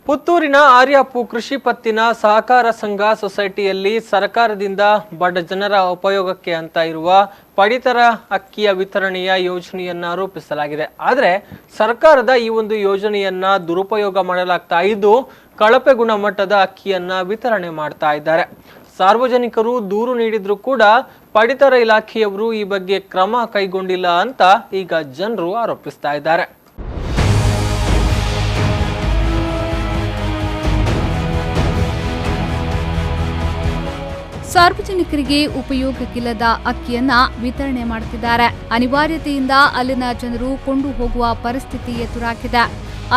ಪುತ್ತೂರಿನ ಆರ್ಯಾಪು ಕೃಷಿ ಪತ್ತಿನ ಸಹಕಾರ ಸಂಘ ಸೊಸೈಟಿಯಲ್ಲಿ ಸರ್ಕಾರದಿಂದ ಬಡ ಜನರ ಉಪಯೋಗಕ್ಕೆ ಅಂತ ಇರುವ ಪಡಿತರ ಅಕ್ಕಿಯ ವಿತರಣೆಯ ಯೋಜನೆಯನ್ನ ರೂಪಿಸಲಾಗಿದೆ. ಆದರೆ ಸರ್ಕಾರದ ಈ ಒಂದು ಯೋಜನೆಯನ್ನ ದುರುಪಯೋಗ ಮಾಡಲಾಗ್ತಾ ಇದ್ದು ಕಳಪೆ ಗುಣಮಟ್ಟದ ಅಕ್ಕಿಯನ್ನ ವಿತರಣೆ ಮಾಡ್ತಾ ಇದ್ದಾರೆ. ಸಾರ್ವಜನಿಕರು ದೂರು ನೀಡಿದ್ರು ಕೂಡ ಪಡಿತರ ಇಲಾಖೆಯವರು ಈ ಬಗ್ಗೆ ಕ್ರಮ ಕೈಗೊಂಡಿಲ್ಲ ಅಂತ ಈಗ ಜನರು ಆರೋಪಿಸ್ತಾ ಇದ್ದಾರೆ. ಸಾರ್ವಜನಿಕರಿಗೆ ಉಪಯೋಗಕ್ಕಿಲ್ಲದ ಅಕ್ಕಿಯನ್ನ ವಿತರಣೆ ಮಾಡುತ್ತಿದ್ದಾರೆ. ಅನಿವಾರ್ಯತೆಯಿಂದ ಅಲ್ಲಿನ ಜನರು ಕೊಂಡು ಹೋಗುವ ಪರಿಸ್ಥಿತಿ ಎದುರಾಗಿದೆ.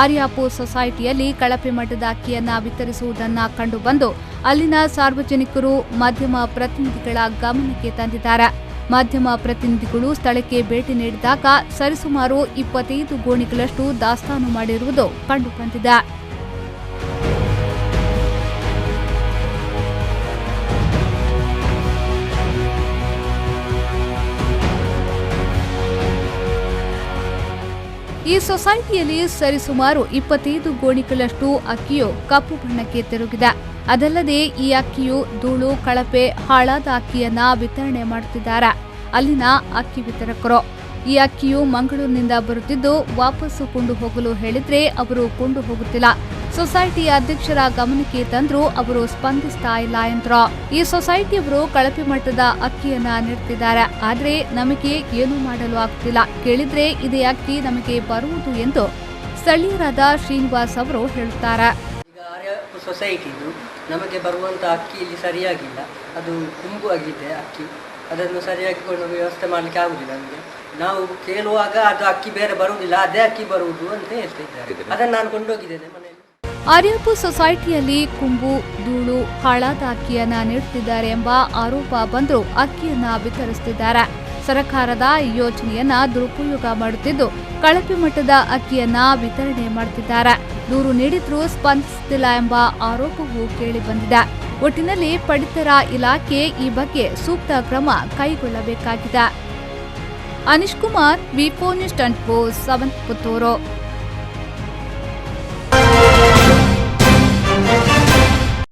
ಆರ್ಯಾಪು ಸೊಸೈಟಿಯಲ್ಲಿ ಕಳಪೆ ಮಟ್ಟದ ಅಕ್ಕಿಯನ್ನ ವಿತರಿಸುವುದನ್ನ ಕಂಡುಬಂದು ಅಲ್ಲಿನ ಸಾರ್ವಜನಿಕರು ಮಾಧ್ಯಮ ಪ್ರತಿನಿಧಿಗಳ ಗಮನಕ್ಕೆ ತಂದಿದ್ದಾರೆ. ಮಾಧ್ಯಮ ಪ್ರತಿನಿಧಿಗಳು ಸ್ಥಳಕ್ಕೆ ಭೇಟಿ ನೀಡಿದಾಗ ಸರಿಸುಮಾರು 25 ಗೋಣಿಗಳಷ್ಟು ದಾಸ್ತಾನು ಮಾಡಿರುವುದು ಕಂಡುಬಂದಿದೆ. ಈ ಸೊಸೈಟಿಯಲ್ಲಿ ಸರಿಸುಮಾರು 25 ಗೋಣಿಗಳಷ್ಟು ಅಕ್ಕಿಯು ಕಪ್ಪು ಬಣ್ಣಕ್ಕೆ ತಿರುಗಿದೆ. ಅದಲ್ಲದೆ ಈ ಅಕ್ಕಿಯು ಧೂಳು, ಕಳಪೆ, ಹಾಳಾದ ಅಕ್ಕಿಯನ್ನ ವಿತರಣೆ ಮಾಡುತ್ತಿದ್ದಾರೆ ಅಲ್ಲಿನ ಅಕ್ಕಿ ವಿತರಕರು. ಈ ಅಕ್ಕಿಯು ಮಂಗಳೂರಿನಿಂದ ಬರುತ್ತಿದ್ದು ವಾಪಸ್ಸು ಕೊಂಡು ಹೋಗಲು ಹೇಳಿದ್ರೆ ಅವರು ಕೊಂಡು ಹೋಗುತ್ತಿಲ್ಲ. ಸೊಸೈಟಿ ಅಧ್ಯಕ್ಷರ ಗಮನಕ್ಕೆ ತಂದ್ರೂ ಅವರು ಸ್ಪಂದಿಸ್ತಾ ಇಲ್ಲ ಎಂದ್ರು. ಈ ಸೊಸೈಟಿಯವರು ಕಳಪೆ ಮಟ್ಟದ ಅಕ್ಕಿಯನ್ನ ನೀಡುತ್ತಿದ್ದಾರೆ, ಆದ್ರೆ ನಮಗೆ ಏನು ಮಾಡಲು ಆಗುತ್ತಿಲ್ಲ. ಕೇಳಿದ್ರೆ ಇದೇ ಅಕ್ಕಿ ನಮಗೆ ಬರುವುದು ಎಂದು ಸ್ಥಳೀಯರಾದ ಶ್ರೀನಿವಾಸ್ ಅವರು ಹೇಳುತ್ತಾರೆ. ಈಗ ಆರ್ಯಾಪು ಸೊಸೈಟಿದು ನಮಗೆ ಬರುವಂತ ಅಕ್ಕಿ ಇಲ್ಲಿ ಸರಿಯಾಗಿಲ್ಲ, ಅದು ತುಂಬು ಆಗಿದೆ ಅಕ್ಕಿ. ಅದನ್ನು ಸರಿಯಾಗಿ ಕೊಂಡು ವ್ಯವಸ್ಥೆ ಮಾಡಲಿಕ್ಕೆ ಆಗುದಿಲ್ಲ. ನಮಗೆ ನಾವು ಕೇಳುವಾಗ ಅದು ಅಕ್ಕಿ ಬೇರೆ ಬರುವುದಿಲ್ಲ, ಅದೇ ಅಕ್ಕಿ ಬರುವುದು ಅಂತ ಹೇಳ್ತಾ ಇದ್ದಾರೆ. ಅದನ್ನು ನಾನು ಕೊಂಡೋಗಿದ್ದೇನೆ ಮನೆಯಲ್ಲಿ. ಆರ್ಯಾಪು ಸೊಸೈಟಿಯಲ್ಲಿ ಕುಂಬು, ಧೂಳು, ಹಾಳಾದ ಅಕ್ಕಿಯನ್ನ ನೀಡುತ್ತಿದ್ದಾರೆ ಎಂಬ ಆರೋಪ ಬಂದರೂ ಅಕ್ಕಿಯನ್ನ ವಿತರಿಸುತ್ತಿದ್ದಾರೆ. ಸರ್ಕಾರದ ಈ ಯೋಜನೆಯನ್ನ ದುರುಪಯೋಗ ಮಾಡುತ್ತಿದ್ದು ಕಳಪೆ ಮಟ್ಟದ ಅಕ್ಕಿಯನ್ನ ವಿತರಣೆ ಮಾಡುತ್ತಿದ್ದಾರೆ. ದೂರು ನೀಡಿದ್ರೂ ಸ್ಪಂದಿಸುತ್ತಿಲ್ಲ ಎಂಬ ಆರೋಪವೂ ಕೇಳಿಬಂದಿದೆ. ಒಟ್ಟಿನಲ್ಲಿ ಪಡಿತರ ಇಲಾಖೆ ಈ ಬಗ್ಗೆ ಸೂಕ್ತ ಕ್ರಮ ಕೈಗೊಳ್ಳಬೇಕಾಗಿದೆ. ಅನೀಶ್ ಕುಮಾರ್, ವಿ4 ನ್ಯೂಸ್ 24/7 ಪುತ್ತೂರು.